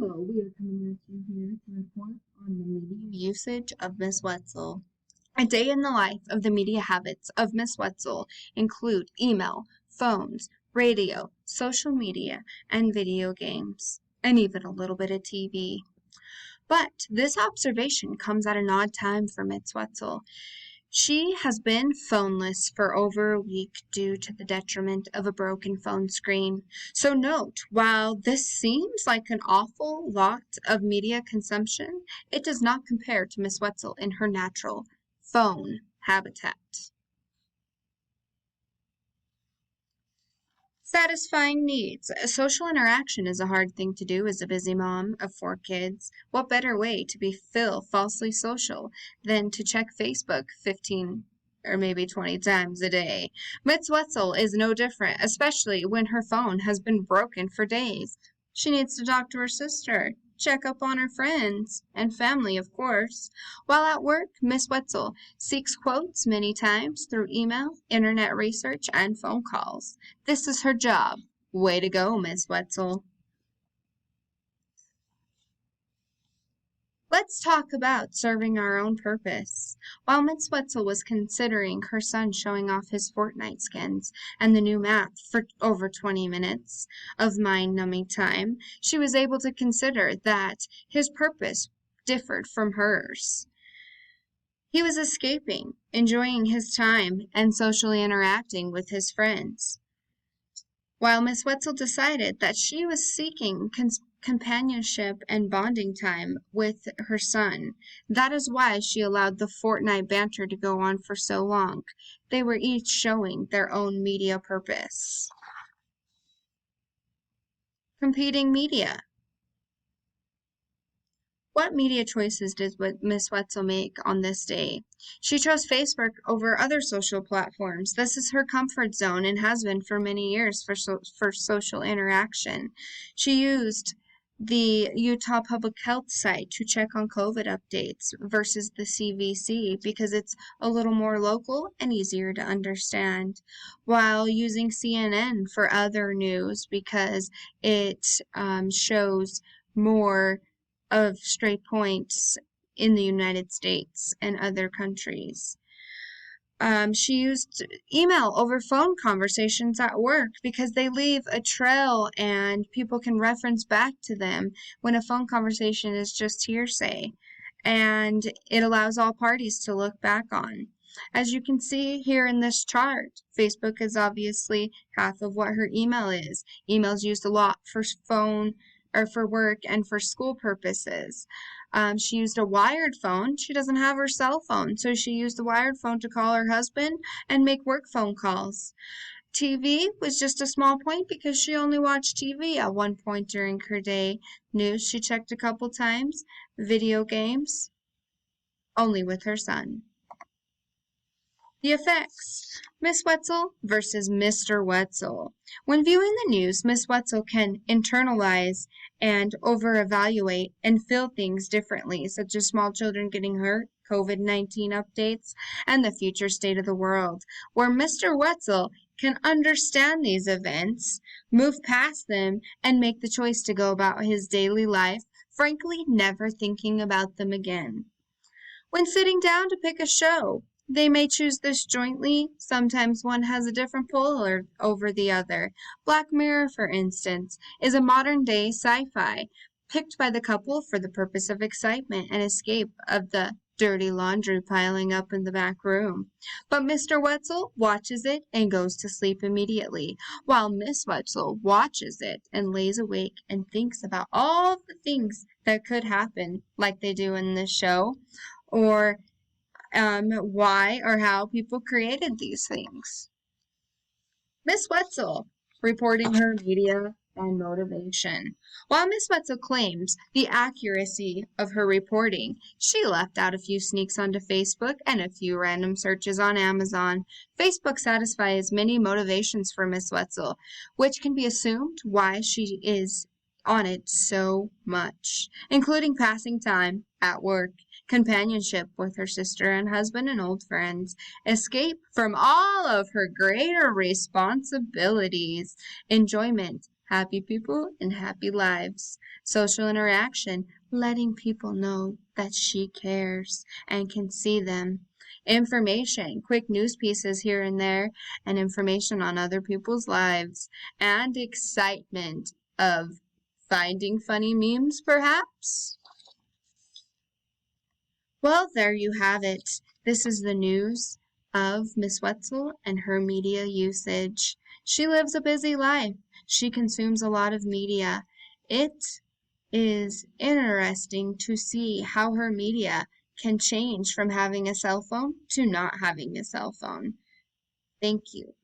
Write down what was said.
Hello, we are coming at you here to report on the media usage of Miss Wetzel. A day in the life of the media habits of Miss Wetzel include email, phones, radio, social media, and video games, and even a little bit of TV. But this observation comes at an odd time for Miss Wetzel. She has been phoneless for over a week due to the detriment of a broken phone screen. So note, while this seems like an awful lot of media consumption, it does not compare to Miss Wetzel in her natural phone habitat. Satisfying needs. Social interaction is a hard thing to do as a busy mom of 4 kids. What better way to be falsely social than to check Facebook 15 or maybe 20 times a day? Miss Wetzel is no different, especially when her phone has been broken for days. She needs to talk to her sister, check up on her friends and family, of course. While at work, Miss Wetzel seeks quotes many times through email, internet research, and phone calls. This is her job. Way to go, Miss Wetzel. Let's talk about serving our own purpose. While Miss Wetzel was considering her son showing off his Fortnite skins and the new map for over 20 minutes of mind-numbing time, she was able to consider that his purpose differed from hers. He was escaping, enjoying his time, and socially interacting with his friends. While Miss Wetzel decided that she was seeking companionship and bonding time with her son. That is why she allowed the Fortnite banter to go on for so long. They were each showing their own media purpose. Competing media. What media choices did Miss Wetzel make on this day? She chose Facebook over other social platforms. This is her comfort zone and has been for many years for social interaction. She used the Utah Public Health site to check on COVID updates versus the CVC because it's a little more local and easier to understand, while using CNN for other news because it shows more of straight points in the United States and other countries. She used email over phone conversations at work because they leave a trail and people can reference back to them when a phone conversation is just hearsay. And it allows all parties to look back on. As you can see here in this chart, Facebook is obviously half of what her email is. Email's used a lot for phone or for work and for school purposes. She used a wired phone. She doesn't have her cell phone, so she used the wired phone to call her husband and make work phone calls. TV was just a small point because she only watched TV at one point during her day. News she checked a couple times. Video games, only with her son. The effects. Miss Wetzel versus Mr. Wetzel. When viewing the news, Miss Wetzel can internalize and over-evaluate and feel things differently, such as small children getting hurt, COVID-19 updates, and the future state of the world, where Mr. Wetzel can understand these events, move past them, and make the choice to go about his daily life, frankly never thinking about them again. When sitting down to pick a show, they may choose this jointly. Sometimes one has a different pull over the other. Black Mirror, for instance, is a modern-day sci-fi picked by the couple for the purpose of excitement and escape of the dirty laundry piling up in the back room. But Mr. Wetzel watches it and goes to sleep immediately, while Miss Wetzel watches it and lays awake and thinks about all the things that could happen, like they do in this show, or why or how people created these things. Miss Wetzel reporting her media and motivation. While Miss Wetzel claims the accuracy of her reporting, she left out a few sneaks onto Facebook and a few random searches on Amazon. Facebook satisfies many motivations for Miss Wetzel, which can be assumed why she is on it so much, including passing time at work, companionship with her sister and husband and old friends, escape from all of her greater responsibilities, enjoyment, Happy people and happy lives. Social interaction, letting people know that she cares and can see them. Information, quick news pieces here and there, and information on other people's lives. And excitement of finding funny memes, perhaps? Well, there you have it. This is the news of Miss Wetzel and her media usage. She lives a busy life. She consumes a lot of media. It is interesting to see how her media can change from having a cell phone to not having a cell phone. Thank you.